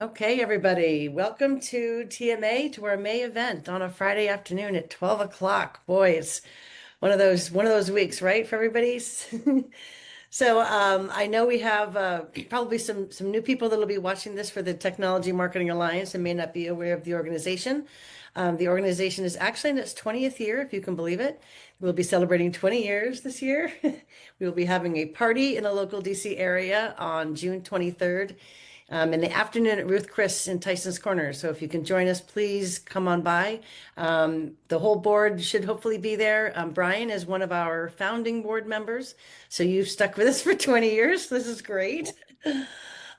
Okay, everybody, welcome to TMA to our May event on a Friday afternoon at 12 o'clock. Boy, it's one of those weeks, right, for everybody? I know we have probably some new people that'll be watching this for the Technology Marketing Alliance and may not be aware of the organization. The organization is actually in its 20th year, if you can believe it. We'll be celebrating 20 years this year. We will be having a party in the local DC area on June 23rd. In the afternoon at Ruth Chris in Tyson's Corner. So if you can join us, please come on by. The whole board should hopefully be there. Brian is one of our founding board members. So you've stuck with us for 20 years. This is great.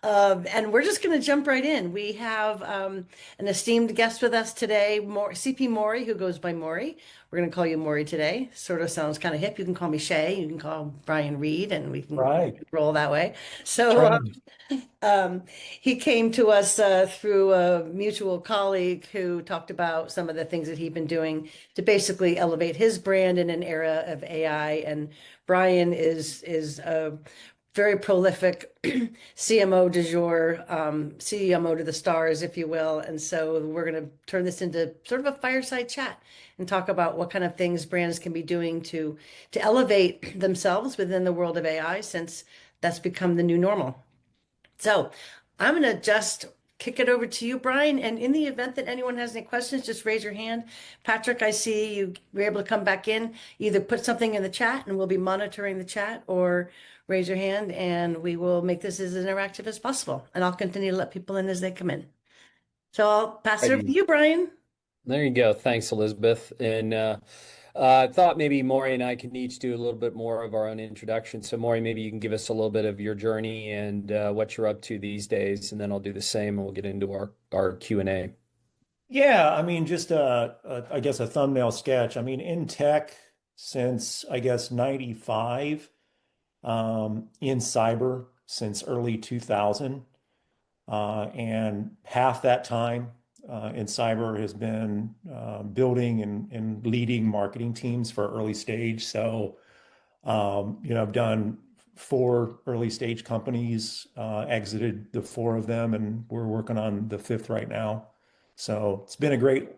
And we're just going to jump right in. We have an esteemed guest with us today, CP Morey, who goes by Morey. We're going to call you Morey today. Sort of sounds kind of hip. You can call me Shay. You can call Brian Reed, and we can Right. roll that way. So Trend. he came to us through a mutual colleague who talked about some of the things that he'd been doing to basically elevate his brand in an era of AI. And Brian is a very prolific CMO du jour, CMO to the stars, if you will. And so we're going to turn this into sort of a fireside chat and talk about what kind of things brands can be doing to elevate themselves within the world of AI, since that's become the new normal. So I'm going to just kick it over to you, Brian. And in the event that anyone has any questions, just raise your hand. Patrick, I see you were able to come back in. Either put something in the chat and we'll be monitoring the chat, or raise your hand and we will make this as interactive as possible. And I'll continue to let people in as they come in. So I'll pass it over to Alrighty. you, Brian. There you go. Thanks, Elizabeth. And I thought maybe Maury and I can each do a little bit more of our own introduction. So, Maury, maybe you can give us a little bit of your journey and what you're up to these days, and then I'll do the same, and we'll get into our Q&A. Yeah, I mean, just I guess a thumbnail sketch. I mean, in tech since I guess 95, in cyber since early 2000, and half that time in cyber has been building and leading marketing teams for early stage. So, I've done four early stage companies, exited the four of them, and we're working on the fifth right now. So it's been a great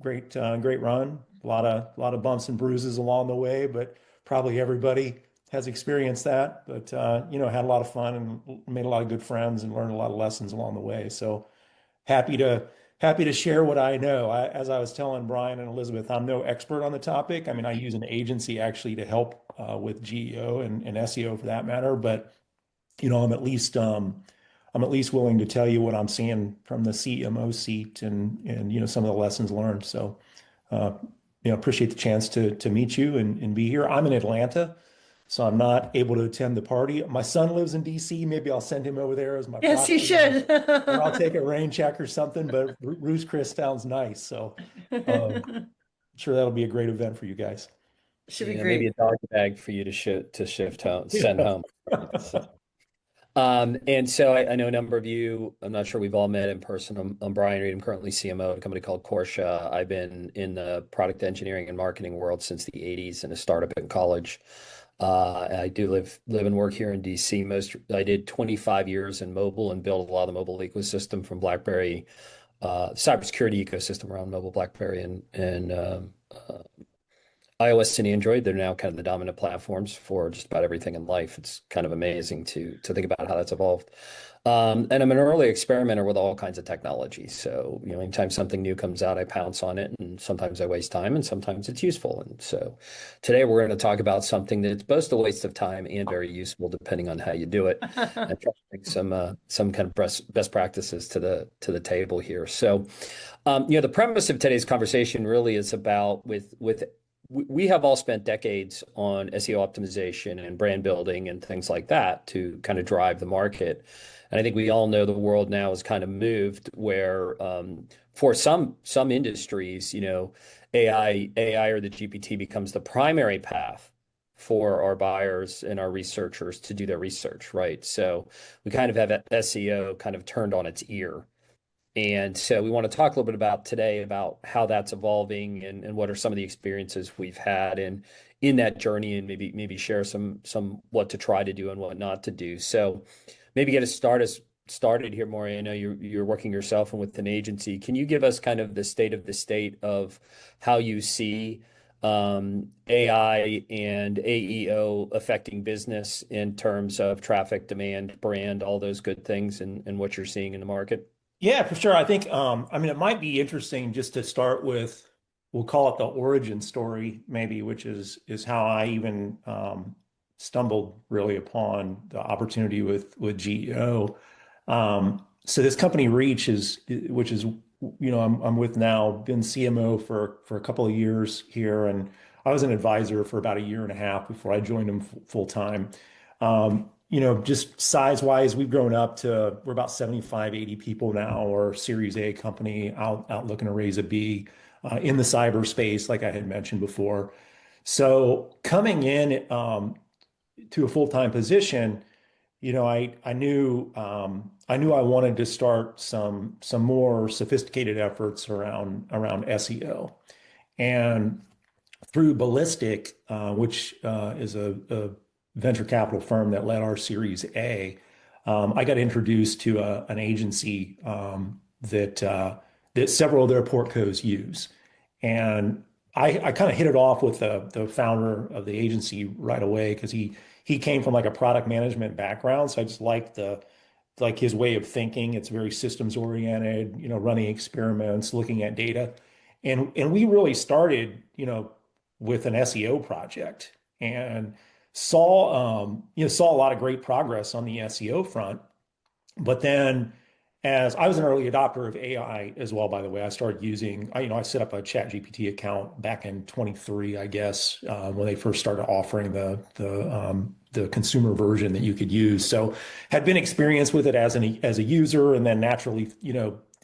run. A lot of bumps and bruises along the way, but probably everybody has experienced that. But had a lot of fun and made a lot of good friends and learned a lot of lessons along the way. So happy to happy to share what I know. As I was telling Brian and Elizabeth, I'm no expert on the topic. I mean, I use an agency actually to help with GEO and SEO for that matter. But I'm at least willing to tell you what I'm seeing from the CMO seat and some of the lessons learned. So uh, appreciate the chance to meet you and be here. I'm in Atlanta, so I'm not able to attend the party. My son lives in DC. Maybe I'll send him over there as my Yes, you proxy, should. or I'll take a rain check or something. But Ruth's Chris sounds nice, so I'm sure that'll be a great event for you guys. Should be Yeah, maybe great. a dog bag for you to shift home, send Yeah. home. Right? So. And so I know a number of you, I'm not sure we've all met in person. I'm Brian Reed. I'm currently CMO at a company called Corsia. I've been in the product engineering and marketing world since the 80s in a startup in college. I do live and work here in DC. I did 25 years in mobile and built a lot of the mobile ecosystem from BlackBerry, cybersecurity ecosystem around mobile BlackBerry and iOS and Android. They're now kind of the dominant platforms for just about everything in life. It's kind of amazing to think about how that's evolved. And I'm an early experimenter with all kinds of technology. So, anytime something new comes out, I pounce on it, and sometimes I waste time, and sometimes it's useful. And so, today we're going to talk about something that's both a waste of time and very useful, depending on how you do it, and try to bring some kind of best practices to the table here. So, the premise of today's conversation really is about with we have all spent decades on SEO optimization and brand building and things like that to kind of drive the market. And I think we all know the world now has kind of moved where for some industries, AI or the GPT becomes the primary path for our buyers and our researchers to do their research, right? So we kind of have SEO kind of turned on its ear. And so we want to talk a little bit about today about how that's evolving and what are some of the experiences we've had in that journey, and maybe share some what to try to do and what not to do. So maybe get us started started here, Maury, I know you're working yourself and with an agency. Can you give us kind of the state of how you see AI and AEO affecting business in terms of traffic, demand, brand, all those good things, and what you're seeing in the market? Yeah, for sure. I think, I mean, it might be interesting just to start with, we'll call it the origin story, maybe, which is how I even stumbled really upon the opportunity with GEO. So this company Reach which is, I'm with now, been CMO for a couple of years here, and I was an advisor for about a year and a half before I joined them full time. Just size wise, we've grown up to, we're about 75, 80 people now, or Series A company out looking to raise a B in the cyberspace, like I had mentioned before. So coming in to a full-time position, I knew I wanted to start some more sophisticated efforts around SEO. And through Ballistic, which is a venture capital firm that led our Series A, I got introduced to an agency that several of their portcos use. And I kind of hit it off with the founder of the agency right away because he came from like a product management background. So I just like his way of thinking. It's very systems oriented, running experiments, looking at data. And we really started, with an SEO project and saw a lot of great progress on the SEO front. But then as I was an early adopter of AI as well, by the way, I started using, I set up a ChatGPT account back in 23, I guess, when they first started offering the consumer version that you could use. So had been experienced with it as a user, and then naturally,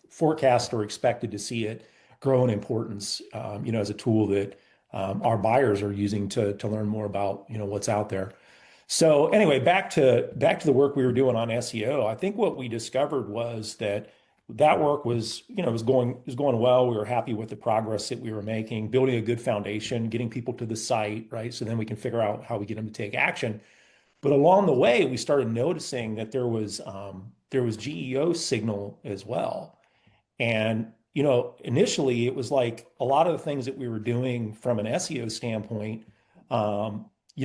forecast or expected to see it grow in importance, as a tool that our buyers are using to learn more about, what's out there. So anyway, back to the work we were doing on SEO. I think what we discovered was that work was, was going well. We were happy with the progress that we were making, building a good foundation, getting people to the site, right? So then we can figure out how we get them to take action. But along the way, we started noticing that there was GEO signal as well. And, initially it was like a lot of the things that we were doing from an SEO standpoint,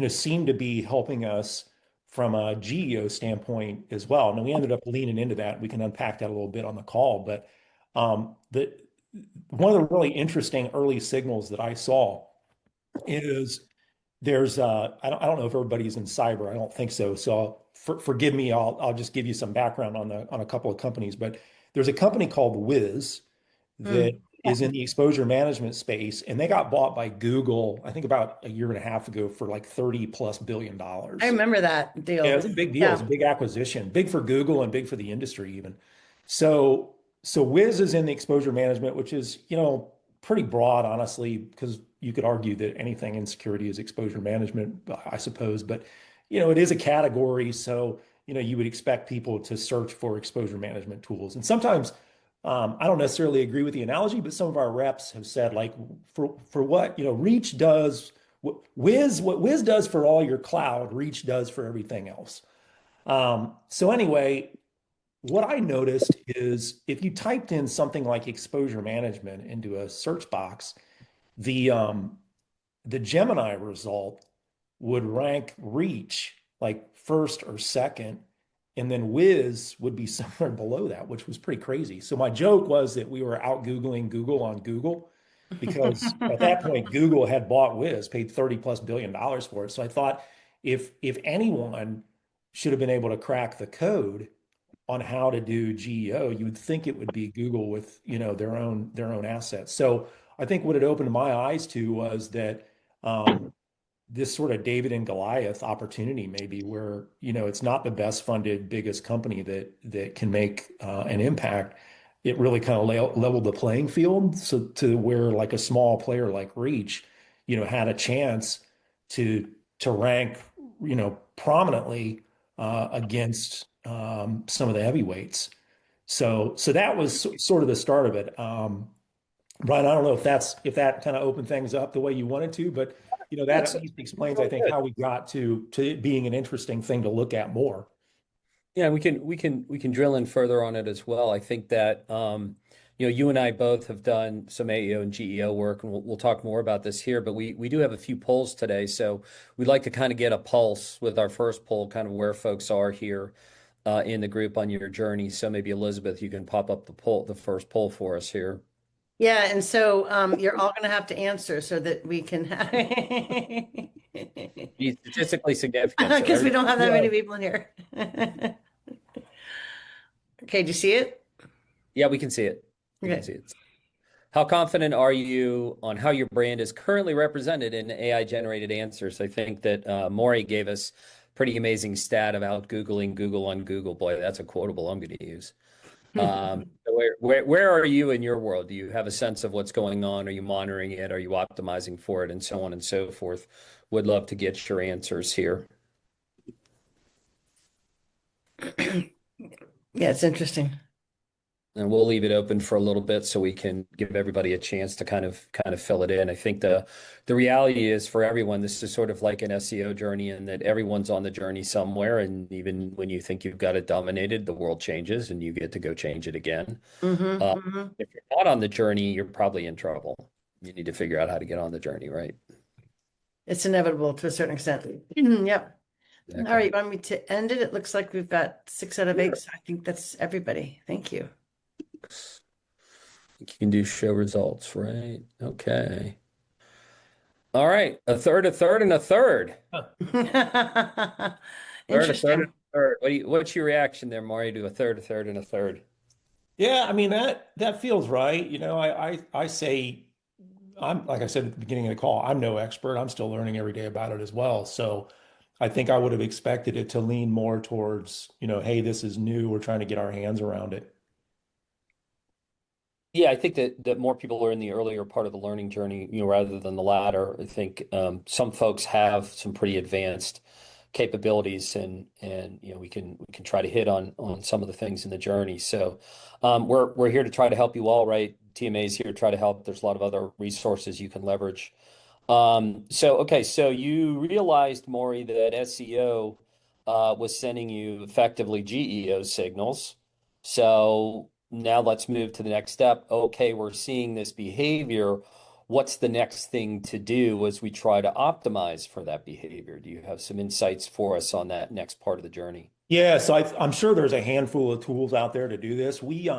seemed to be helping us from a GEO standpoint as well. And we ended up leaning into that. We can unpack that a little bit on the call. But one of the really interesting early signals that I saw is there's I don't know if everybody's in cyber. I don't think so. So forgive me. I'll just give you some background on a couple of companies. But there's a company called Wiz that is in the exposure management space, and they got bought by Google, I think about a year and a half ago, for like $30+ billion. I remember that deal. Yeah, it was a big deal. It was a big acquisition, big for Google and big for the industry even. So Wiz is in the exposure management, which is, pretty broad, honestly, because you could argue that anything in security is exposure management, I suppose. But, it is a category. So, you would expect people to search for exposure management tools. And sometimes, I don't necessarily agree with the analogy, but some of our reps have said, like, for what, Reach does, what Wiz does for all your cloud, Reach does for everything else. So anyway, what I noticed is if you typed in something like exposure management into a search box, the Gemini result would rank Reach like first or second, and then Wiz would be somewhere below that, which was pretty crazy. So my joke was that we were out Googling Google on Google, because at that point Google had bought Wiz, paid $30+ billion for it. So I thought if anyone should have been able to crack the code on how to do GEO, you would think it would be Google with, their own assets. So I think what it opened my eyes to was that this sort of David and Goliath opportunity, maybe, where, it's not the best funded, biggest company that can make an impact. It really kind of leveled the playing field, so to where like a small player like Reach, had a chance to rank, prominently against some of the heavyweights. So that was sort of the start of it. Brian, I don't know if that kind of opened things up the way you wanted to, but that at least explains, I think, how we got to it being an interesting thing to look at more. Yeah, we can drill in further on it as well. I think that you and I both have done some AEO and GEO work, and we'll talk more about this here. But we do have a few polls today, so we'd like to kind of get a pulse with our first poll, kind of where folks are here in the group on your journey. So maybe Elizabeth, you can pop up the first poll for us here. Yeah, and so you're all going to have to answer so that we can have Be statistically significant, so because we everybody. don't have that Yeah. many people in here. Okay, do you see it? Yeah, we can see it. We can Okay. see it. How confident are you on how your brand is currently represented in AI generated answers? I think that Morey gave us pretty amazing stat about Googling Google on Google. Boy, that's a quotable I'm going to use. So where are you in your world? Do you have a sense of what's going on? Are you monitoring it? Are you optimizing for it? And so on and so forth. Would love to get your answers here. Yeah, it's interesting. And we'll leave it open for a little bit so we can give everybody a chance to kind of fill it in. I think the reality is for everyone, this is sort of like an SEO journey in that everyone's on the journey somewhere. And even when you think you've got it dominated, the world changes and you get to go change it again. Uh, Hmm. if you're not on the journey, you're probably in trouble. You need to figure out how to get on the journey, right? It's inevitable to a certain extent. Yep. All Exactly. right, you want me to end it? It looks like we've got 6 out of 8. Sure. So I think that's everybody. Thank you. You can do show results, right? Okay. All right. A third, a third, and a third. Huh. Third, a third, and Interesting. a third. What's your reaction there, Maury, to a third, and a third? Yeah, I mean that feels right. I say I'm like I said at the beginning of the call, I'm no expert. I'm still learning every day about it as well. So I think I would have expected it to lean more towards, hey, this is new. We're trying to get our hands around it. Yeah, I think that more people are in the earlier part of the learning journey, rather than the latter. I think some folks have some pretty advanced capabilities, and we can try to hit on some of the things in the journey. So we're here to try to help you all, right? TMA is here to try to help. There's a lot of other resources you can leverage. So you realized, Maury, that SEO was sending you effectively GEO signals. So now let's move to the next step. Okay, we're seeing this behavior. What's the next thing to do as we try to optimize for that behavior? Do you have some insights for us on that next part of the journey? Yeah, so I'm sure there's a handful of tools out there to do this. We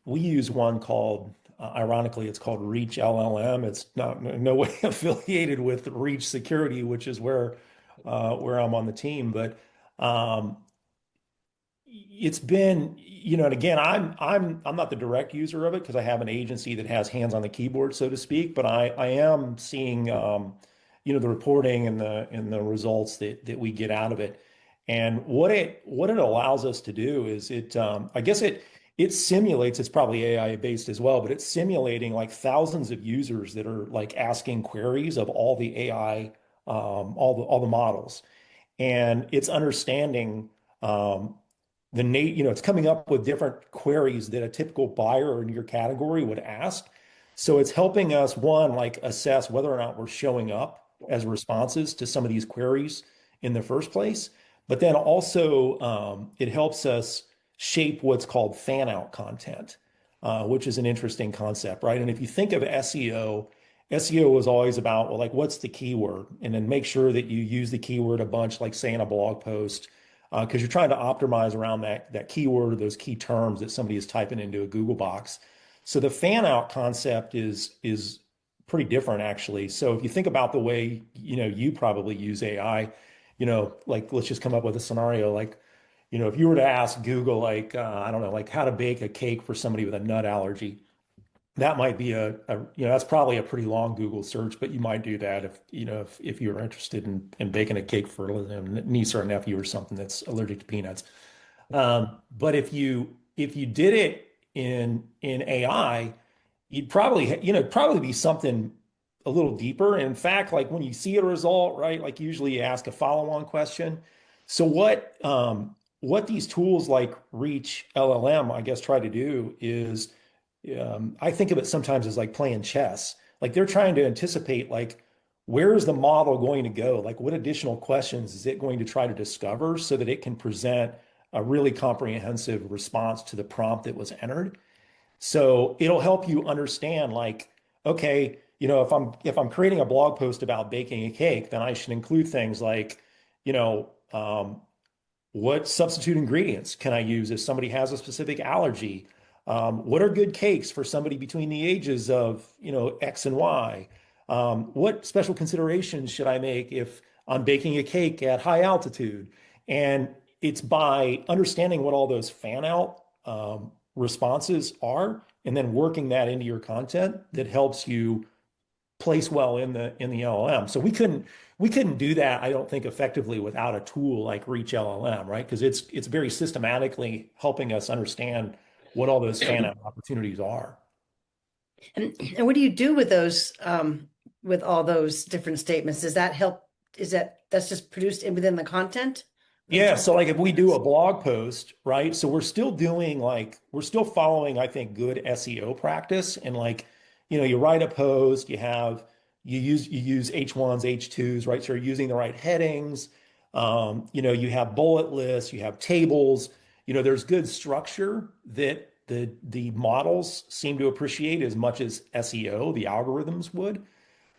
use one called, ironically, it's called Reach LLM. It's not in no way affiliated with Reach Security, which is where I'm on the team. But um, it's been, and again, I'm not the direct user of it because I have an agency that has hands on the keyboard, so to speak. But I am seeing, the reporting and the results that we get out of it. And what it allows us to do is I guess it simulates. It's probably AI based as well, but it's simulating like thousands of users that are like asking queries of all the AI, all the models, and it's understanding. It's coming up with different queries that a typical buyer in your category would ask. So it's helping us, one, like assess whether or not we're showing up as responses to some of these queries in the first place. But then also, it helps us shape what's called fan out content, which is an interesting concept, right? And if you think of SEO, SEO was always about, well, like, what's the keyword? And then make sure that you use the keyword a bunch, like say in a blog post, because you're trying to optimize around that keyword or those key terms that somebody is typing into a Google box. So the fan out concept is pretty different actually. So if you think about the way, you probably use AI, like let's just come up with a scenario like, if you were to ask Google, like, I don't know, like how to bake a cake for somebody with a nut allergy, that might be that's probably a pretty long Google search, but you might do that if you're interested in baking a cake for a niece or a nephew or something that's allergic to peanuts. But if you did it in AI, you'd probably be something a little deeper. And in fact, like when you see a result, right, like usually you ask a follow-on question. So what these tools like Reach LLM, I guess, try to do is, I think of it sometimes as like playing chess. Like they're trying to anticipate like where is the model going to go? Like what additional questions is it going to try to discover so that it can present a really comprehensive response to the prompt that was entered. So it'll help you understand like, okay, if I'm creating a blog post about baking a cake, then I should include things like, you know, what substitute ingredients can I use if somebody has a specific allergy? What are good cakes for somebody between the ages of, X and Y? What special considerations should I make if I'm baking a cake at high altitude? And it's by understanding what all those fan out responses are and then working that into your content that helps you place well in the LLM. So we couldn't do that, I don't think, effectively without a tool like Reach LLM, right? Because it's very systematically helping us understand what all those fan out opportunities are. And what do you do with those, with all those different statements? Does that help? That's just produced within the content? Those Yeah, so different like if we do a statements? blog post, right? So we're still following, I think, good SEO practice. And like, you write a post, you use H1s, H2s, right? So you're using the right headings. You have bullet lists, you have tables, there's good structure that the models seem to appreciate as much as SEO, the algorithms would.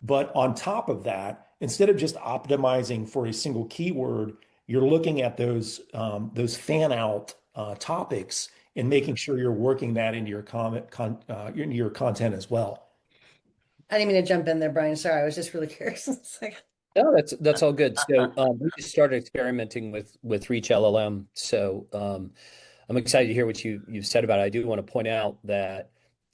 But on top of that, instead of just optimizing for a single keyword, you're looking at those fan out topics and making sure you're working that into into your content as well. I didn't mean to jump in there, Brian. Sorry, I was just really curious. It's like, No, that's all good. So we just started experimenting with Reach LLM. So I'm excited to hear what you've said about it. I do want to point out that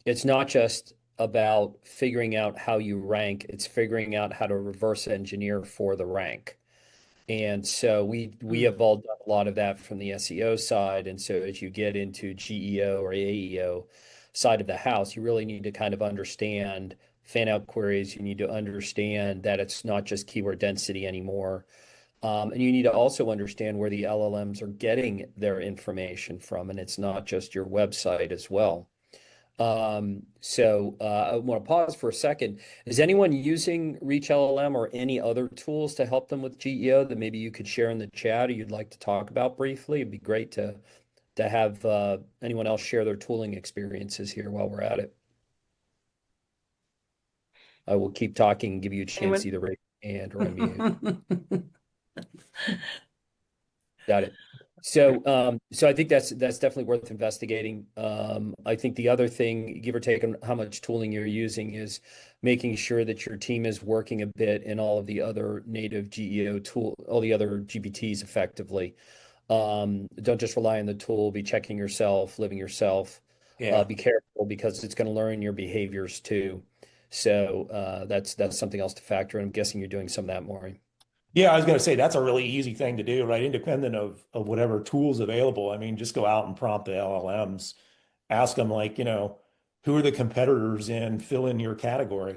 it's not just about figuring out how you rank, it's figuring out how to reverse engineer for the rank. And so we mm, have all done a lot of that from the SEO side. And so as you get into GEO or AEO side of the house, you really need to kind of understand fan out queries. You need to understand that it's not just keyword density anymore. And you need to also understand where the LLMs are getting their information from. And it's not just your website as well. I want to pause for a second. Is anyone using Reach LLM or any other tools to help them with GEO that maybe you could share in the chat or you'd like to talk about briefly? It'd be great to have anyone else share their tooling experiences here while we're at it. I will keep talking and give you a chance anyone? to either raise your hand or unmute. Got it. So I think that's definitely worth investigating. I think the other thing, give or take on how much tooling you're using, is making sure that your team is working a bit in all of the other native GEO tool, all the other GPTs effectively. Don't just rely on the tool. Be checking yourself, living yourself. Yeah. Be careful because it's going to learn your behaviors too. So that's something else to factor in. I'm guessing you're doing some of that, Maury. Yeah, I was going to say that's a really easy thing to do, right? Independent of whatever tools available. I mean, just go out and prompt the LLMs, ask them like, who are the competitors and fill in your category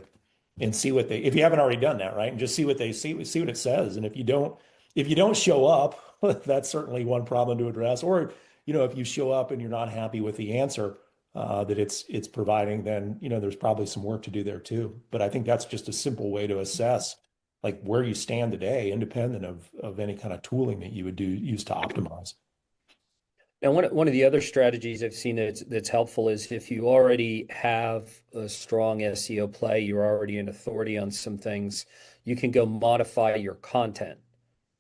and see what if you haven't already done that, right? And just see what they see what it says. And if you don't show up, that's certainly one problem to address. Or, if you show up and you're not happy with the answer that it's providing, then, there's probably some work to do there too. But I think that's just a simple way to assess like where you stand today, independent of any kind of tooling that you would use to optimize. Now, one of the other strategies I've seen that's helpful is if you already have a strong SEO play, you're already an authority on some things, you can go modify your content.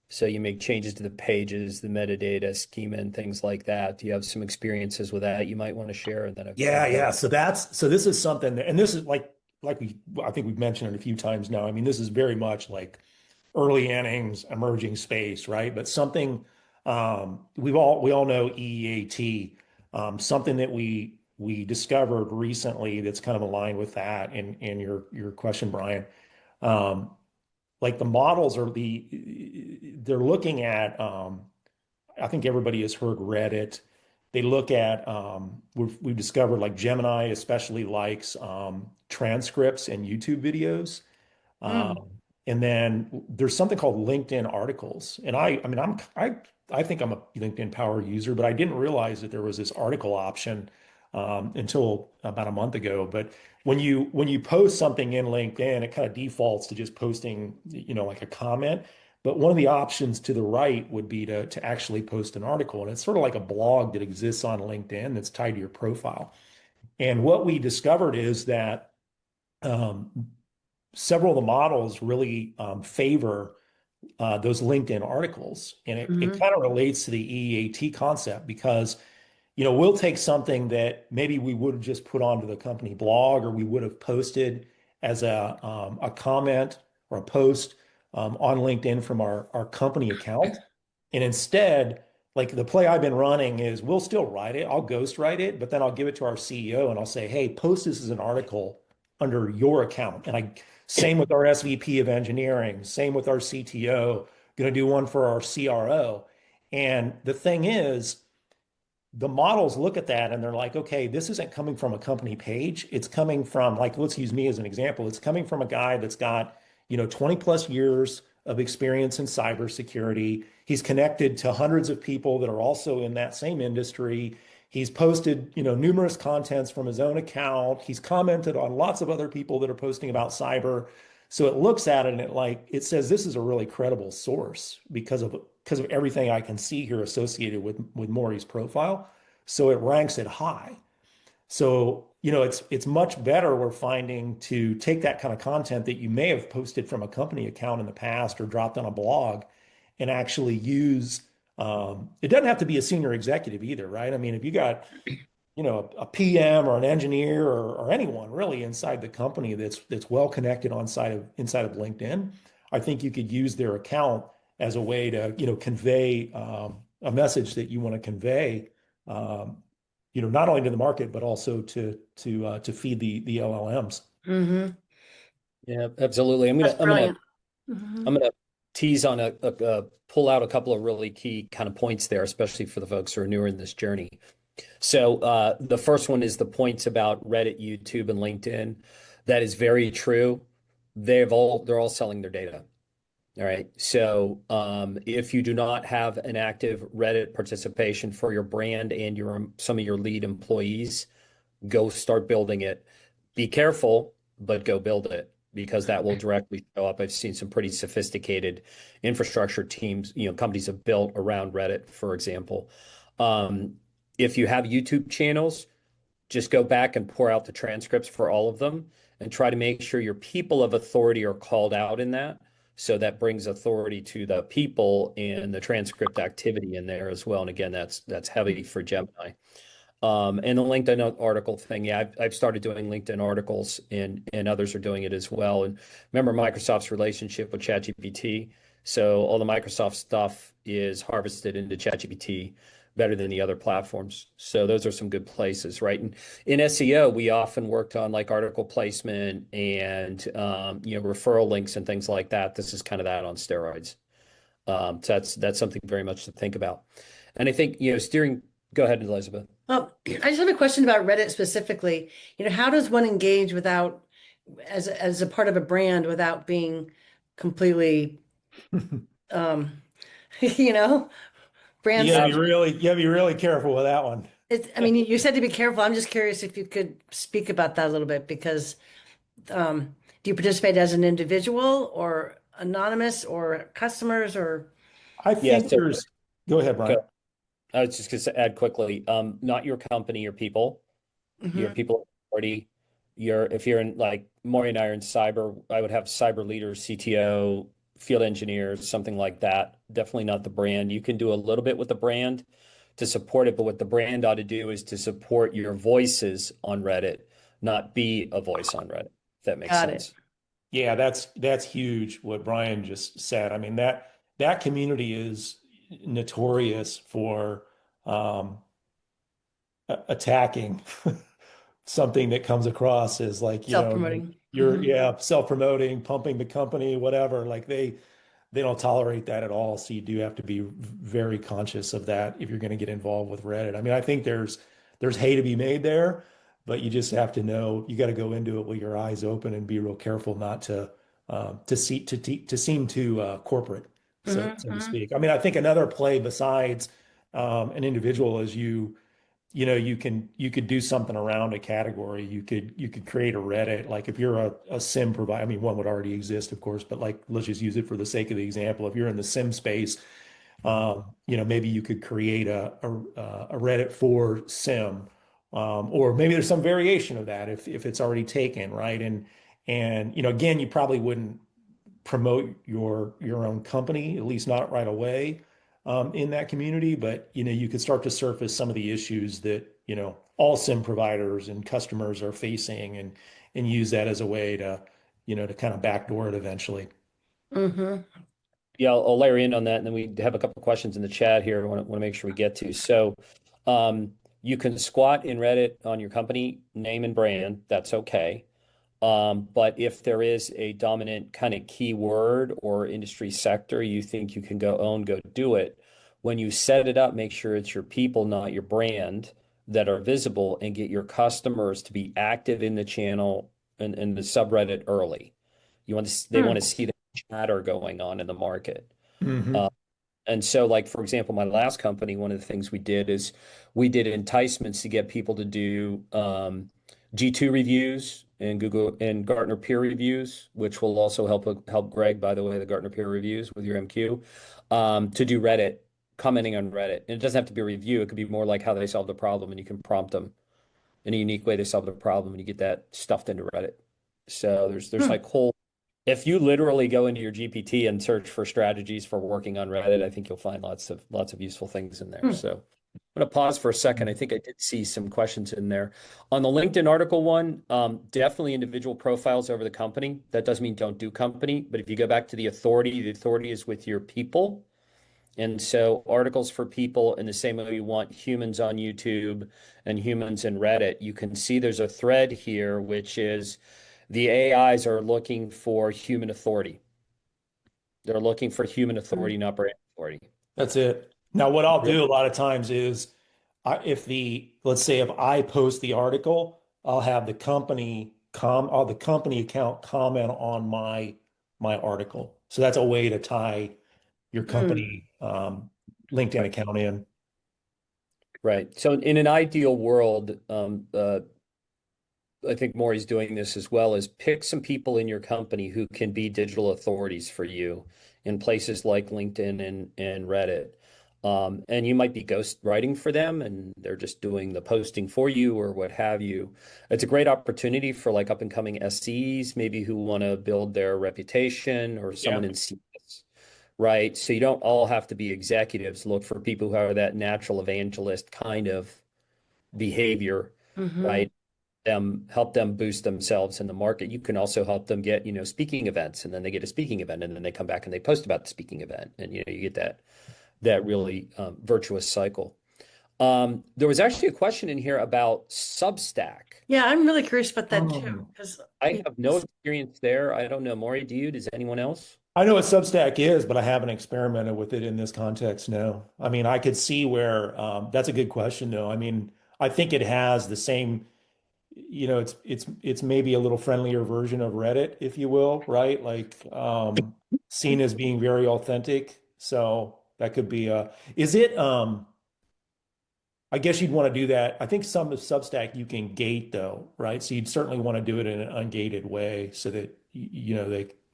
So you make changes to the pages, the metadata, schema, and things like that. Do you have some experiences with that you might want to share? And then Yeah, I've got yeah. So this is something and this is like I think we've mentioned it a few times now. I mean, this is very much like early innings, emerging space, right? But something we all know EEAT, something that we discovered recently that's kind of aligned with that in your question, Brian. Um, like the models they're looking at I think everybody has heard Reddit. They look at we've discovered like Gemini especially likes transcripts and YouTube videos. mm, And then there's something called LinkedIn articles. And I mean, I think I'm a LinkedIn power user, but I didn't realize that there was this article option until about a month ago. But when you post something in LinkedIn, it kind of defaults to just posting, like a comment. But one of the options to the right would be to actually post an article. And it's sort of like a blog that exists on LinkedIn that's tied to your profile. And what we discovered is that um, several of the models really favor those LinkedIn articles. And it Hmm. kind of relates to the EAT concept because, we'll take something that maybe we would have just put onto the company blog or we would have posted as a comment or a post on LinkedIn from our company account. And instead, like the play I've been running is we'll still write it. I'll ghost write it, but then I'll give it to our CEO and I'll say, hey, post this as an article under your account. And same with our SVP of engineering, same with our CTO, going to do one for our CRO. And the thing is, the models look at that and they're like, okay, this isn't coming from a company page. It's coming from, like, let's use me as an example. It's coming from a guy that's got, 20 plus years of experience in cybersecurity. He's connected to hundreds of people that are also in that same industry. He's posted, numerous contents from his own account. He's commented on lots of other people that are posting about cyber. So it looks at it and it says this is a really credible source because of everything I can see here associated with Morey's profile. So it ranks it high. So, it's much better, we're finding, to take that kind of content that you may have posted from a company account in the past or dropped on a blog and actually use it doesn't have to be a senior executive either, right? I mean, if you got, a PM or an engineer or anyone really inside the company that's well connected inside of LinkedIn, I think you could use their account as a way to, convey a message that you want to convey, um, not only to the market but also to feed the LLMs. Hmm. Yeah, absolutely. That's brilliant. Hmm. I'm gonna tease on pull out a couple of really key kind of points there, especially for the folks who are newer in this journey. So the first one is the points about Reddit, YouTube, and LinkedIn. That is very true. They're all selling their data. All right. So if you do not have an active Reddit participation for your brand and some of your lead employees, go start building it. Be careful, but go build it because that will directly show up. I've seen some pretty sophisticated infrastructure teams, companies have built around Reddit, for example. Um, if you have YouTube channels, just go back and pour out the transcripts for all of them and try to make sure your people of authority are called out in that. So that brings authority to the people and the transcript activity in there as well. And again, that's heavy for Gemini. And the LinkedIn article thing, yeah, I've started doing LinkedIn articles and others are doing it as well. And remember Microsoft's relationship with ChatGPT. So all the Microsoft stuff is harvested into ChatGPT better than the other platforms. So those are some good places, right? And in SEO, we often worked on like article placement and referral links and things like that. This is kind of that on steroids. So that's something very much to think about. And I think, steering, go ahead, Elizabeth. Well, I just have a question about Reddit specifically. How does one engage without, as a part of a brand, without being completely, um, you know, brand You gotta be Um, safe? really, you gotta be really careful with that one. I mean, you said to be careful. I'm just curious if you could speak about that a little bit because do you participate as an individual or anonymous or customers or? I yeah, think so there's, go ahead, go, Brian. I was just going to add quickly, not your company, your Mhm. people already, if you're in like Maury and I are in cyber, I would have cyber leaders, CTO, field engineers, something like that. Definitely not the brand. You can do a little bit with the brand to support it, but what the brand ought to do is to support your voices on Reddit, not be a voice on Reddit, if that makes Got it. sense. Yeah, that's huge what Brian just said. I mean, that community is notorious for um, attacking something that comes across as like, Self-promoting. you're Hmm. yeah, self-promoting, pumping the company, whatever. Like they don't tolerate that at all. So you do have to be very conscious of that if you're going to get involved with Reddit. I mean, I think there's hay to be made there, but you just have to know you got to go into it with your eyes open and be real careful not to seem too corporate, so to Hmm. speak. I mean, I think another play besides an individual is you could do something around a category. You could create a Reddit. Like if you're a SIM provider, I mean, one would already exist, of course, but like let's just use it for the sake of the example. If you're in the SIM space, maybe you could create a Reddit for SIM, or maybe there's some variation of that if it's already taken, right? And again, you probably wouldn't promote your own company, at least not right away, in that community. But you could start to surface some of the issues that all SIM providers and customers are facing, and use that as a way to kind of backdoor it eventually. Hmm. Yeah, I'll layer in on that, and then we have a couple of questions in the chat here. I want to make sure we get to. So, you can squat in Reddit on your company name and brand. That's okay. But if there is a dominant kind of keyword or industry sector you think you can go do it. When you set it up, make sure it's your people, not your brand, that are visible, and get your customers to be active in the channel and the subreddit early. They want to see the chatter going on in the market. Hmm. Uh, and so, like, for example, my last company, one of the things we did is we did enticements to get people to do G2 reviews and Google and Gartner peer reviews, which will also help Greg, by the way, the Gartner peer reviews with your MQ, to do Reddit, commenting on Reddit. And it doesn't have to be a review. It could be more like how they solved the problem, and you can prompt them in a unique way they solved the problem, and you get that stuffed into Reddit. So there's like whole if you literally go into your GPT and search for strategies for working on Reddit, I think you'll find lots of useful things in there. So I'm going to pause for a second. I think I did see some questions in there. On the LinkedIn article one, definitely individual profiles over the company. That doesn't mean don't do company, but if you go back to the authority is with your people. And so articles for people in the same way you want humans on YouTube and humans in Reddit, you can see there's a thread here, which is the AIs are looking for human authority. They're looking for human authority, not brand authority. That's it. Now, what I'll do a lot of times is, let's say if I post the article, I'll have the company account comment on my article. So that's a way to tie your company LinkedIn Right. account in. Right. So in an ideal world, I think Maury's doing this as well, is pick some people in your company who can be digital authorities for you in places like LinkedIn and Reddit. And you might be ghost writing for them and they're just doing the posting for you or what have you. It's a great opportunity for like up and coming SEs, maybe who want to build their reputation, or someone Yeah. in CS, right? So you don't all have to be executives. Look for people who are that natural evangelist kind of behavior, Hmm. right? Help them boost themselves in the market. You can also help them get, speaking events, and then they get a speaking event, and then they come back and they post about the speaking event, and you get that really virtuous cycle. There was actually a question in here about Substack. Yeah, I'm really curious about that too, Um, because I have no experience there. I don't know. Maury, do you? Does anyone else? I know what Substack is, but I haven't experimented with it in this context. No. I mean, I could see where that's a good question, though. I mean, I think it has the same, it's maybe a little friendlier version of Reddit, if you will, right? Like seen as being very authentic. So that could be is it I guess you'd want to do that. I think some of Substack you can gate though, right? So you'd certainly want to do it in an ungated way so that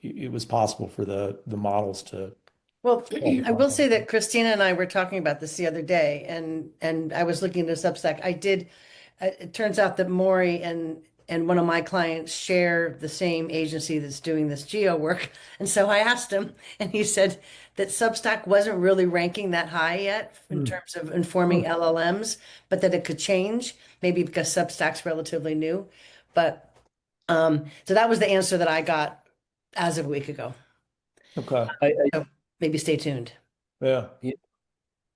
it was possible for the models to well, solve the I will problem. say that Christina and I were talking about this the other day, and I was looking at Substack. I did. It turns out that Maury and one of my clients share the same agency that's doing this geo work, and so I asked him, and he said that Substack wasn't really ranking that high yet in Hmm. terms of informing Hmm. LLMs, but that it could change, maybe because Substack's relatively new. But so that was the answer that I got as of a week ago. Okay. I, So maybe stay tuned. Yeah. I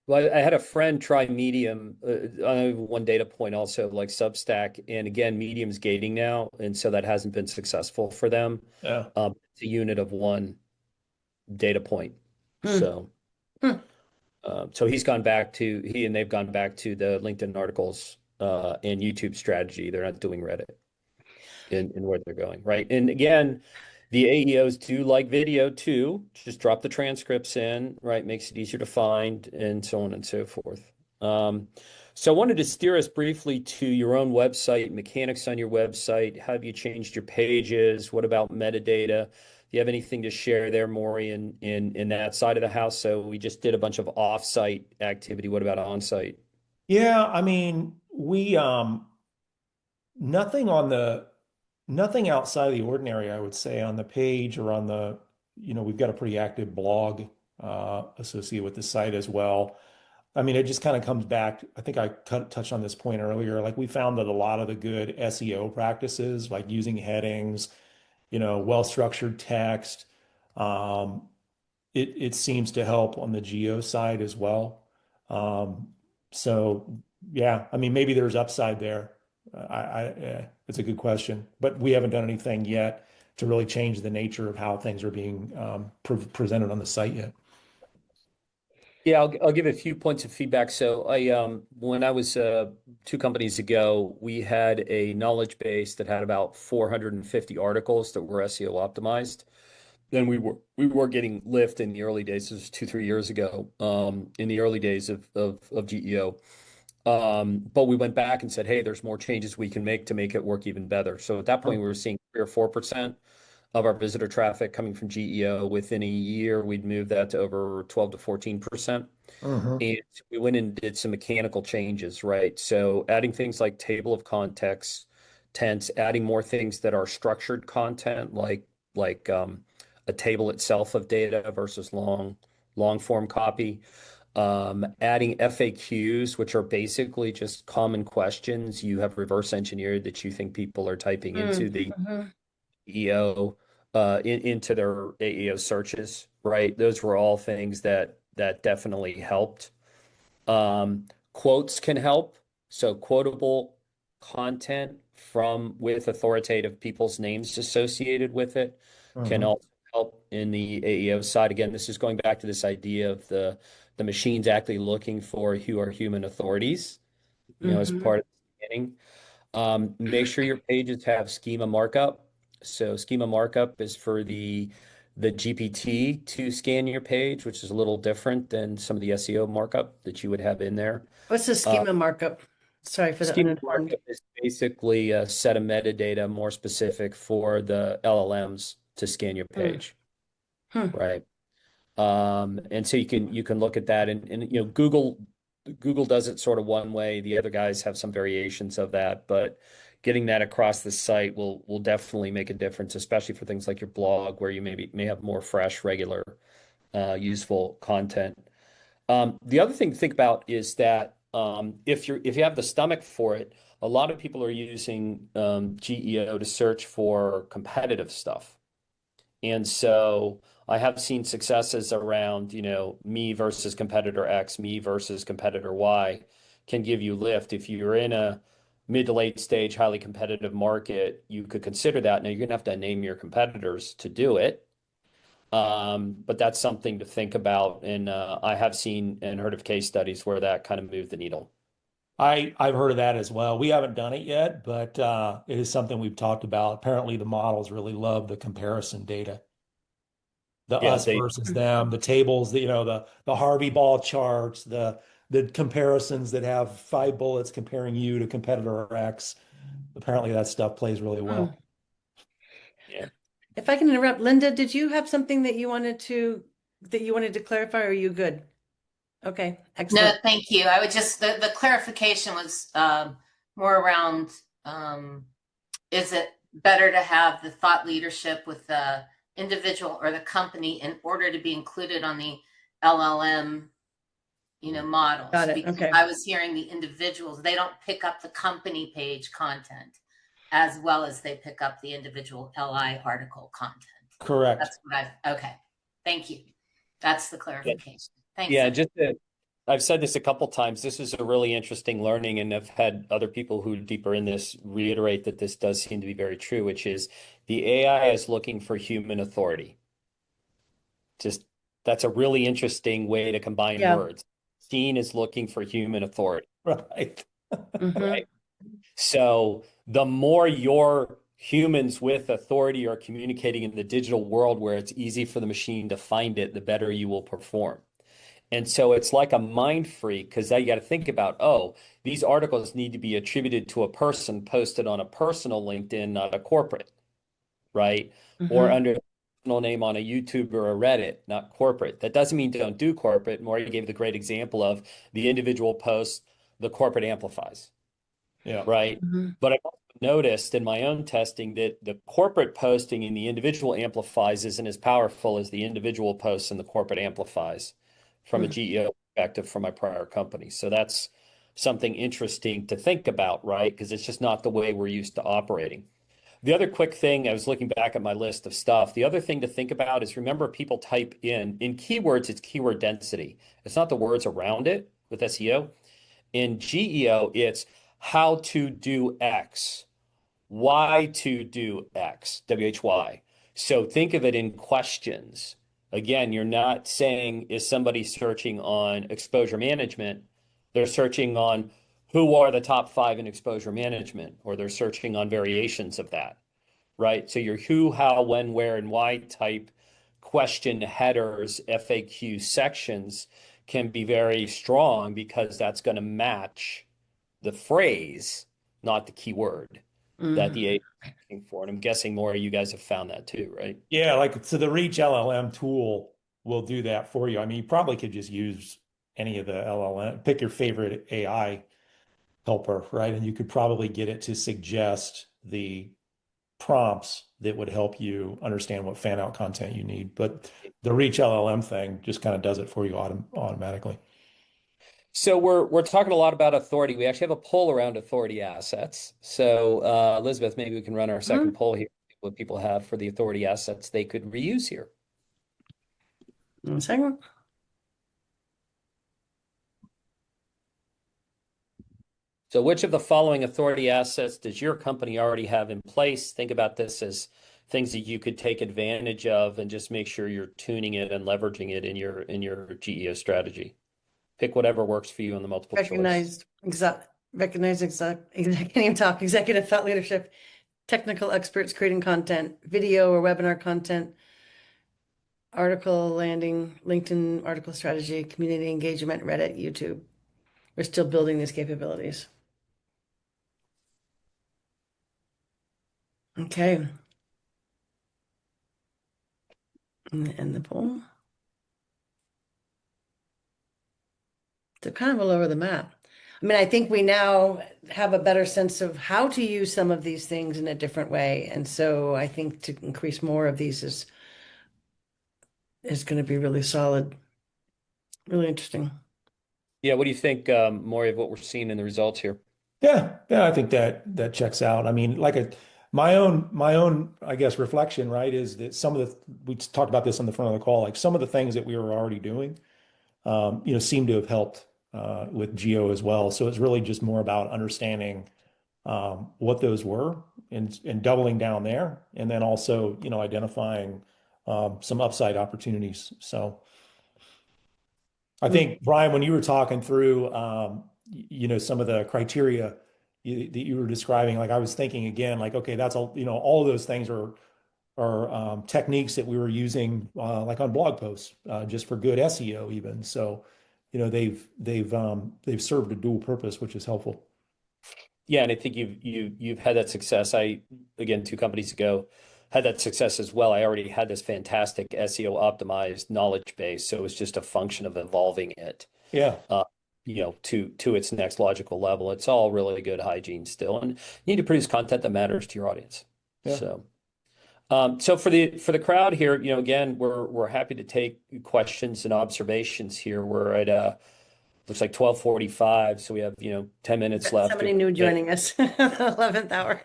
Well, I had a friend try Medium. I have one data point also, like Substack, and again, Medium's gating now, and so that hasn't been successful for them. Yeah. It's a unit of one data point. Hmm. So, Hmm. so he and they've gone back to the LinkedIn articles and YouTube strategy. They're not doing Reddit in where they're going, right? And again, the AEOs do like video too. Just drop the transcripts in, right? Makes it easier to find and so on and so forth. Um, So I wanted to steer us briefly to your own website, mechanics on your website. How have you changed your pages? What about metadata? Do you have anything to share there, Maury, in that side of the house? So we just did a bunch of off-site activity. What about on-site? Yeah, I mean, we nothing on the nothing outside of the ordinary, I would say, on the page or on the, we've got a pretty active blog associated with the site as well. I mean, it just kind of comes back. I think touched on this point earlier. Like we found that a lot of the good SEO practices, like using headings, well-structured text, um, it seems to help on the geo side as well. Um, so yeah, I mean, maybe there's upside there. It's a good question, but we haven't done anything yet to really change the nature of how things are being presented on the site yet. Yeah, I'll give a few points of feedback. So when I was 2 companies ago, we had a knowledge base that had about 450 articles that were SEO optimized. Then we were getting lift in the early days. This was 2, 3 years ago, in the early days of GEO. But we went back and said, hey, there's more changes we can make to make it work even better. So at that point, we were seeing 3 or 4% of our visitor traffic coming from GEO. Within a year, we'd moved that to over 12 to 14%. Mhm. And we went and did some mechanical changes, right? So adding things like table of context, tense, adding more things that are structured content, like a table itself of data versus long form copy. Adding FAQs, which are basically just common questions you have reverse engineered that you think people are typing into the Mm-hmm. EO into their AEO searches, right? Those were all things that definitely helped. Quotes can help. So quotable content from with authoritative people's names associated with it can Mhm. also help in the AEO side. Again, this is going back to this idea of the machines actually looking for who are human authorities, as Mm-hmm. part of the beginning. Make sure your pages have schema markup. So schema markup is for the GPT to scan your page, which is a little different than some of the SEO markup that you would have in there. What's the Uh, schema markup? Sorry for the Schema uninformed. markup is basically a set of metadata more specific for the LLMs to scan your Hmm. page, Hmm. right? And so you can look at that, and Google does it sort of one way. The other guys have some variations of that, but getting that across the site will definitely make a difference, especially for things like your blog, where you may have more fresh, regular, useful content. The other thing to think about is that if you have the stomach for it, a lot of people are using GEO to search for competitive stuff. And so I have seen successes around, me versus competitor X, me versus competitor Y can give you lift. If you're in a mid to late stage, highly competitive market, you could consider that. Now you're going to have to name your competitors to do it. But that's something to think about. And I have seen and heard of case studies where that kind of moved the needle. I've heard of that as well. We haven't done it yet, but it is something we've talked about. Apparently, the models really love the comparison data, the Yeah, us they versus them, the tables, the Harvey ball charts, the comparisons that have 5 bullets comparing you to competitor X. Apparently, that stuff plays really Hmm. well. yeah. If I can interrupt, Linda, did you have something that you wanted to clarify, or are you good? Okay, No, excellent. thank you. I would just, the clarification was more around, um, is it better to have the thought leadership with the individual or the company in order to be included on the LLM, models? Got it. Because Okay. I was hearing the individuals, they don't pick up the company page content as well as they pick up the individual LI article content. Correct. That's what okay. Thank you. That's the Yeah. clarification. Thanks. Yeah, I've said this a couple times. This is a really interesting learning, and I've had other people who are deeper in this reiterate that this does seem to be very true, which is the AI is looking for human authority. Just that's a really interesting way to combine Yeah. words. Seen is looking for human authority, Right. Mm-hmm. right? So the more your humans with authority are communicating in the digital world where it's easy for the machine to find it, the better you will perform. And so it's like a mind freak because now you got to think about, oh, these articles need to be attributed to a person posted on a personal LinkedIn, not a corporate, right? Or Mm-hmm. under a personal name on a YouTube or a Reddit, not corporate. That doesn't mean don't do corporate. Maury gave the great example of the individual post, the corporate amplifies, Yeah. right? Mm-hmm. But I've also noticed in my own testing that the corporate posting in the individual amplifies isn't as powerful as the individual posts in the corporate amplifies from a GEO perspective from my prior company. So that's something interesting to think about, right? Because it's just not the way we're used to operating. The other quick thing, I was looking back at my list of stuff. The other thing to think about is remember people type in keywords, it's keyword density. It's not the words around it with SEO. In GEO, it's how to do X, why to do X, WHY. So think of it in questions. Again, you're not saying, is somebody searching on exposure management? They're searching on who are the top 5 in exposure management, or they're searching on variations of that, right? So your who, how, when, where, and why type question headers, FAQ sections can be very strong because that's going to match the phrase, not the keyword that the Mm-hmm. A is looking for. And I'm guessing more of you guys have found that too, right? Yeah, like so the Reach LLM tool will do that for you. I mean, you probably could just use any of the LLM, pick your favorite AI helper, right? And you could probably get it to suggest the prompts that would help you understand what fan out content you need. But the Reach LLM thing just kind of does it for you automatically. So we're talking a lot about authority. We actually have a poll around authority assets. So Elizabeth, maybe we can run our second Mm-hmm. poll here, what people have for the authority assets they could reuse here. 1 second. So which of the following authority assets does your company already have in place? Think about this as things that you could take advantage of and just make sure you're tuning it and leveraging it in your GEO strategy. Pick whatever works for you on the multiple choice. Recognized executive talk, executive thought leadership, technical experts creating content, video or webinar content, article landing, LinkedIn article strategy, community engagement, Reddit, YouTube. We're still building these capabilities. Okay. And the poll. They're kind of all over the map. I mean, I think we now have a better sense of how to use some of these things in a different way. And so I think to increase more of these is going to be really solid, really interesting. Yeah, what do you think, Maury, of what we're seeing in the results here? Yeah, I think that checks out. I mean, my own, I guess, reflection, right, is that some of the we talked about this on the front of the call, like some of the things that we were already doing, seem to have helped with Geo as well. So it's really just more about understanding what those were and doubling down there, and then also, identifying some upside opportunities. So I think, Brian, when you were talking through, some of the criteria that you were describing, like I was thinking again, like, okay, that's all, all of those things are techniques that we were using, like on blog posts, just for good SEO even. So, they've served a dual purpose, which is helpful. Yeah, and I think you've had that success. I, again, 2 companies ago had that success as well. I already had this fantastic SEO optimized knowledge base, so it was just a function of evolving it, Yeah. to its next logical level. It's all really good hygiene still, and you need to produce content that matters to your audience. Yeah. So for the crowd here, again, we're happy to take questions and observations here. We're at looks like 12:45, so we have 10 minutes left Somebody here. new joining us, the 11th hour.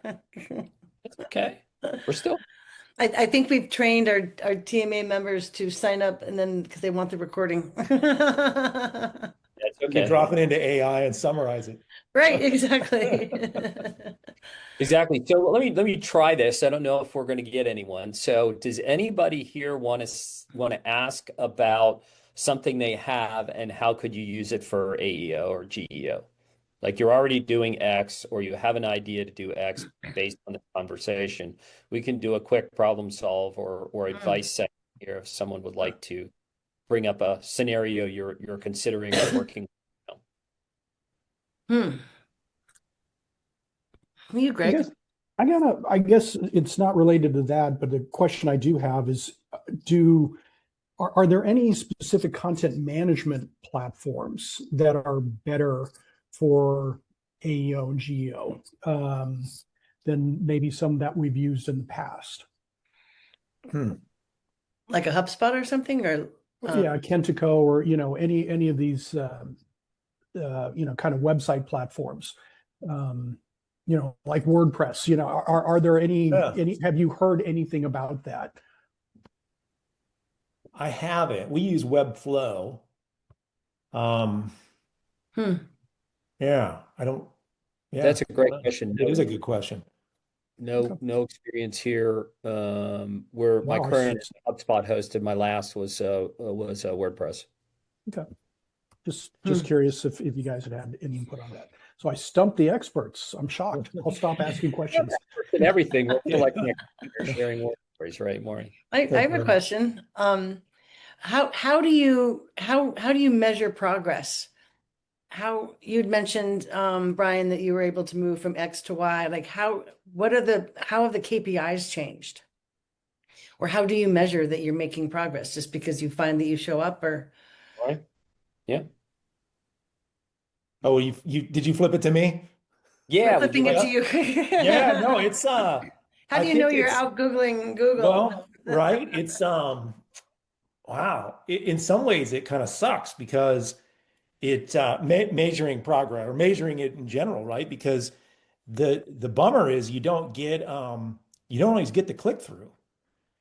Okay, we're still. I think we've trained our TMA members to sign up and then because they want the recording. That's You can okay. drop it into AI and summarize it. Right, exactly. Exactly. So let me try this. I don't know if we're going to get anyone. So does anybody here want to ask about something they have and how could you use it for AEO or GEO? Like you're already doing X or you have an idea to do X based on the conversation. We can do a quick problem solve or advice section here if someone would like to bring up a scenario you're considering or working Hmm. You, I Greg? guess I guess it's not related to that, but the question I do have is, are there any specific content management platforms that are better for AEO and GEO than maybe some that we've used in the past? Like a HubSpot or something, or Yeah, Kentico, or any of these kind of website platforms, like WordPress. Are there any? Have you heard anything about that? I haven't. We use Webflow. Um, hmm. yeah, I don't. Yeah, That's a I don't great know. question. It is a good question. Okay. No experience here. Where my Wow, current HubSpot hosted, my last was WordPress. okay. Just Hmm. curious if you guys had any input on that. So I stumped the experts. I'm shocked. I'll stop asking questions. And everything. We're Yeah. like sharing work stories, right, Maury? I have a question. How do you measure progress? How you'd mentioned, Brian, that you were able to move from X to Y. Like how have the KPIs changed? Or how do you measure that you're making progress? Just because you find that you show up, or Right. Yeah. Oh, you did you flip it to me? we're Yeah. Would you flipping it like? to you? Yeah, no, it's How I do you know think you're it's out Googling Google? well, right? It's wow. In some ways it kind of sucks because it measuring progress or measuring it in general, right? Because the bummer is you don't always get the click through.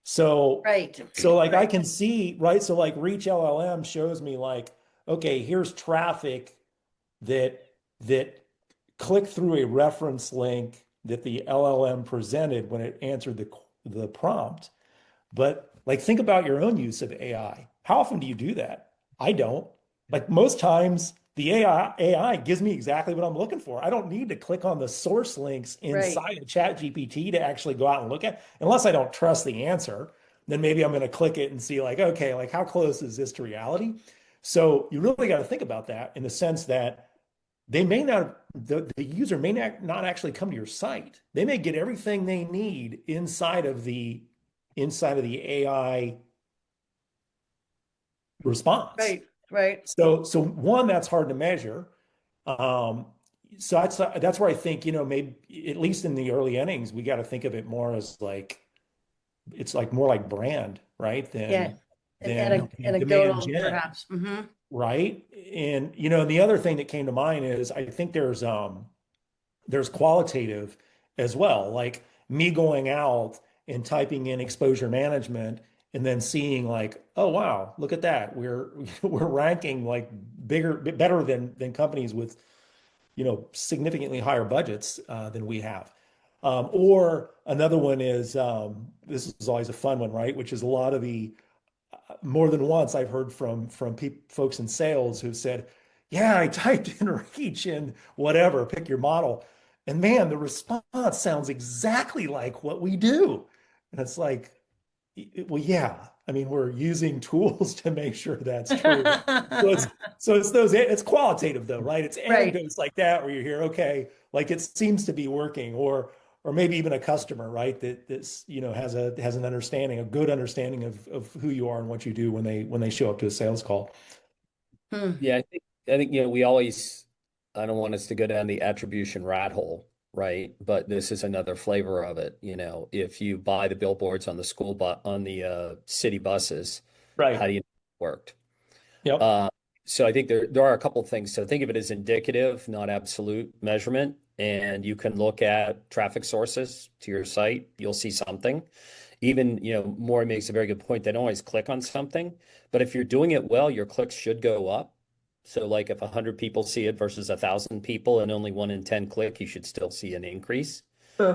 So Right. like I Right. can see, right? So like Reach LLM shows me like, okay, here's traffic that that clicked through a reference link that the LLM presented when it answered the prompt. But like think about your own use of AI. How often do you do that? I don't. Like most times the AI gives me exactly what I'm looking for. I don't need to click on the source links Right. inside of ChatGPT to actually go out and look at, unless I don't trust the answer. Then maybe I'm going to click it and see like, okay, like how close is this to reality? So you really got to think about that in the sense that they may not, the user may not actually come to your site. They may get everything they need inside of the AI response. Right. Right. So one, that's hard to measure. Um, so that's where I think, maybe at least in the early innings, we got to think of it more as like it's like more like brand, right? Yeah. Than demand Anecdotal, gen, perhaps. Hmm. right? And the other thing that came to mind is I think there's qualitative as well, like me going out and typing in exposure management and then seeing like, oh wow, look at that. We're ranking like better than companies with significantly higher budgets than we have. Or another one is this is always a fun one, right? Which is a lot of the more than once I've heard from folks in sales who've said, "Yeah, I typed in Reach and whatever, pick your model, and man, the response sounds exactly like what we do." And it's like, well, yeah. I mean, we're using tools to make sure that's true. So it's qualitative though, right? It's Right. anecdotes like that where you hear, okay, like it seems to be working, or maybe even a customer, right? That's has an understanding, a good understanding of who you are and what you do when they show up to a sales call. Hmm. Yeah, I think we always. I don't want us to go down the attribution rat hole, right? But this is another flavor of it. If you buy the billboards on the on the city buses, how Right. do you know it worked? Yep. Uh, so I think there are a couple of things. So think of it as indicative, not absolute measurement. And you can look at traffic sources to your site. You'll see something. Even, Maury makes a very good point. They don't always click on something, but if you're doing it well, your clicks should go up. So like if 100 people see it versus 1,000 people and only 1 in 10 click, you should still see an increase,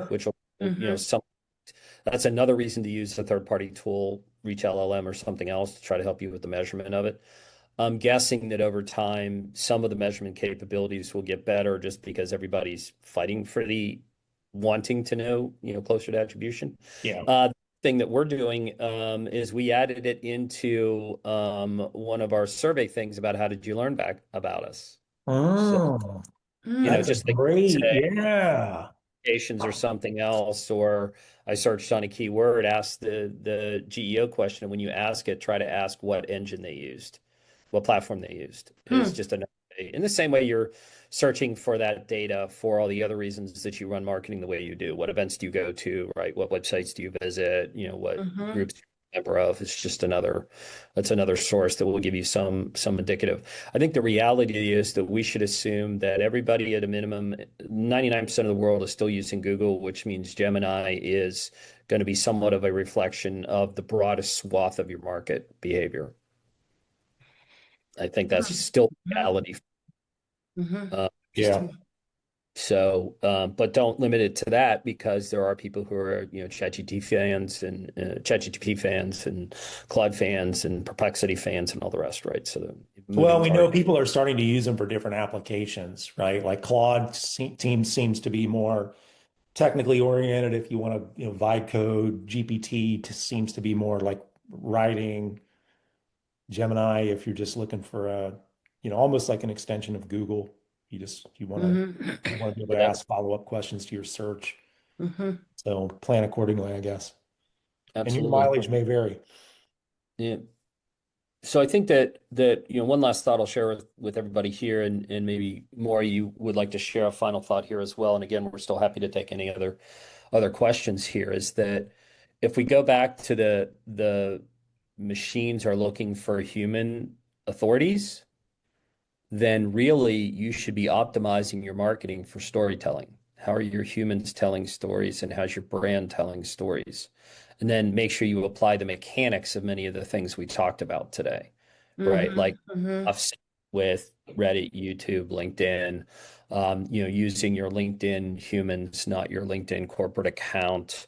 which will, Hmm. that's another reason to use a third-party tool, Reach LLM or something else to try to help you with the measurement of it. I'm guessing that over time, some of the measurement capabilities will get better just because everybody's fighting for the wanting to know, closer to attribution. Yeah. thing that we're doing is we added it into one of our survey things about how did you learn back about us. So, Oh, Mm. that's a just like great, say yeah. applications or something else, or I searched on a keyword, asked the GEO question, and when you ask it, try to ask what engine they used, what platform they used. Is Hmm. just another way. In the same way you're searching for that data for all the other reasons that you run marketing the way you do. What events do you go to, right? What websites do you visit? What Mhm. groups you're a member of? It's just that's another source that will give you some indicative. I think the reality is that we should assume that everybody at a minimum, 99% of the world is still using Google, which means Gemini is going to be somewhat of a reflection of the broadest swath of your market behavior. I think that's still Mhm. reality. Mhm. Just Yeah. Interesting. so, but don't limit it to that because there are people who are, ChatGPT fans and ChatGPT fans and Claude fans and Perplexity fans and all the rest, right? So the Well, moving we know target. people are starting to use them for different applications, right? Like Claude team seems to be more technically oriented. If you want to, vibe code, GPT seems to be more like writing. Gemini, if you're just looking for almost like an extension of Google. You want to Mhm. you want to be able to Yeah, ask follow-up questions to your search. Mhm. So plan accordingly, I guess. And your absolutely. mileage may vary. Yeah. So I think that one last thought I'll share with everybody here, and maybe more you would like to share a final thought here as well. And again, we're still happy to take any other questions here. Is that if we go back to the machines are looking for human authorities, then really you should be optimizing your marketing for storytelling. How are your humans telling stories and how's your brand telling stories? And then make sure you apply the mechanics of many of the things we talked about today, right? Mhm. Like Mhm. I've seen with Reddit, YouTube, LinkedIn, using your LinkedIn humans, not your LinkedIn corporate account,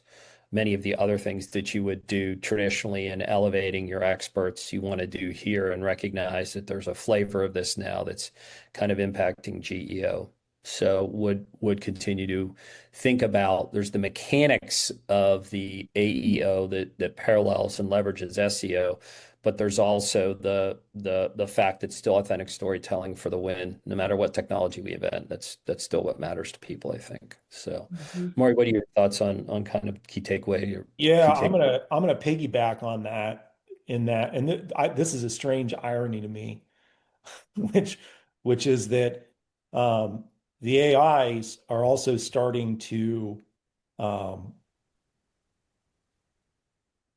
many of the other things that you would do traditionally in elevating your experts you want to do here and recognize that there's a flavor of this now that's kind of impacting GEO. So would continue to think about there's the mechanics of the AEO that parallels and leverages SEO, but there's also the fact that still authentic storytelling for the win, no matter what technology we invent. That's still what matters to people, I think. So Mhm. Maury, what are your thoughts on kind of key takeaway or Yeah, key I'm take? gonna I'm gonna piggyback on that in that, and this is a strange irony to me, which which is that um, the AIs are also starting um,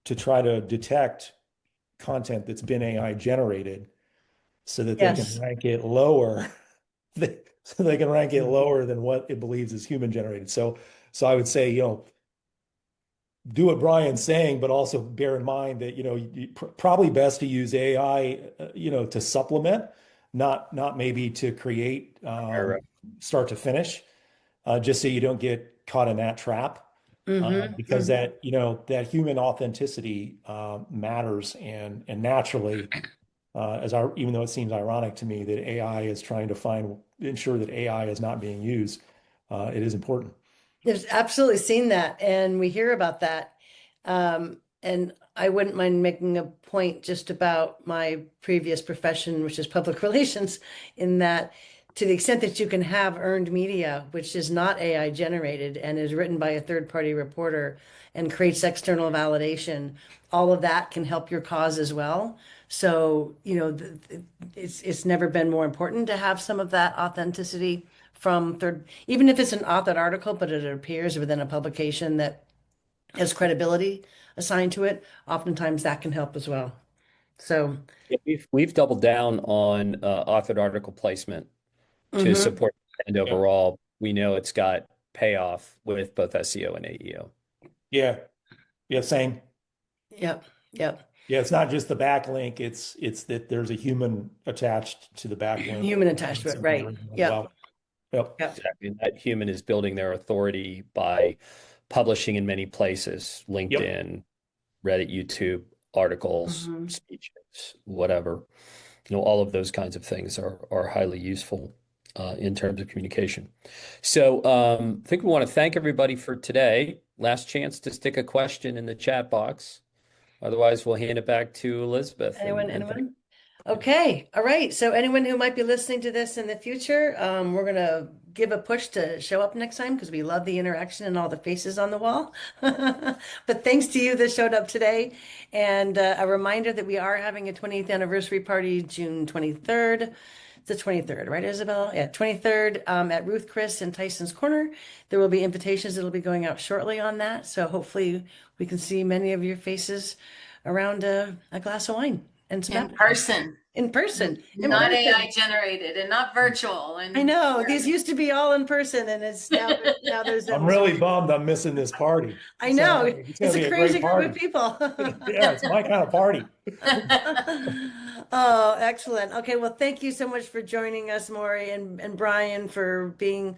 to try to detect content that's been AI generated so that they can Yes. rank it lower. So they can rank it lower than what it believes is human generated. So I would say, do what Brian's saying, but also bear in mind that, probably best to use AI, to supplement, not maybe to create Right. start to finish, just so you don't get caught in that trap. Mhm. Because Mhm. that human authenticity matters, and naturally, even though it seems ironic to me that AI is trying to ensure that AI is not being used, it is important. There's absolutely seen that, and we hear about that. And I wouldn't mind making a point just about my previous profession, which is public relations, in that to the extent that you can have earned media, which is not AI generated and is written by a third-party reporter and creates external validation, all of that can help your cause as well. So, it's never been more important to have some of that authenticity from third, even if it's an authored article, but it appears within a publication that has credibility assigned to it, oftentimes that can help as well. So, Yeah, we've doubled down on authored article placement to mhm. support and Yeah. overall. We know it's got payoff with both SEO and AEO. Yeah. Yeah. Same. Yep, yep. Yeah. It's not just the backlink. It's that there's a human attached to the backlink. Human attached to That's it, right? important as Yep, well. Yep. yep. Exactly. And that human is building their authority by publishing in many places, Yep. LinkedIn, Reddit, YouTube, articles, Mhm. speeches, whatever. All of those kinds of things are highly useful in terms of communication. So I think we want to thank everybody for today. last chance to stick a question in the chat box. Otherwise, we'll hand it back to Elizabeth. Anyone? Okay. All right. So anyone who might be listening to this in the future, we're going to give a push to show up next time because we love the interaction and all the faces on the wall. But thanks to you that showed up today. And a reminder that we are having a 20th anniversary party June 23rd. The 23rd, right, Isabel? Yeah, 23rd at Ruth Chris and Tyson's Corner. There will be invitations that'll be going out shortly on that. So hopefully we can see many of your faces around a glass of wine and some In person. In person. Not AI generated and not virtual. And I know these used to be all in person, and it's now there's. I'm really bummed I'm missing this party. I know It's it's gonna be a a crazy great group of party. people. Yeah, it's my kind of party. Oh, excellent. Okay, well, thank you so much for joining us, Morey and Brian, for being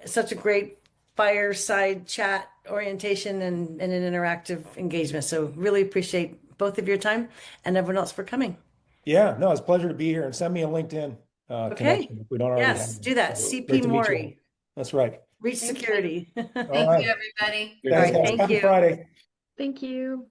such a great fireside chat orientation and an interactive engagement. So really appreciate both of your time and everyone else for coming. Yeah, no, it's a pleasure to be here, and send me a LinkedIn connection if we don't already have Yes, one. do that. So, CP great to meet you all. Morey, That's right. Reach Security. All thank right. you, everybody. Thanks, guys. Thank Happy you. Friday. Thank you.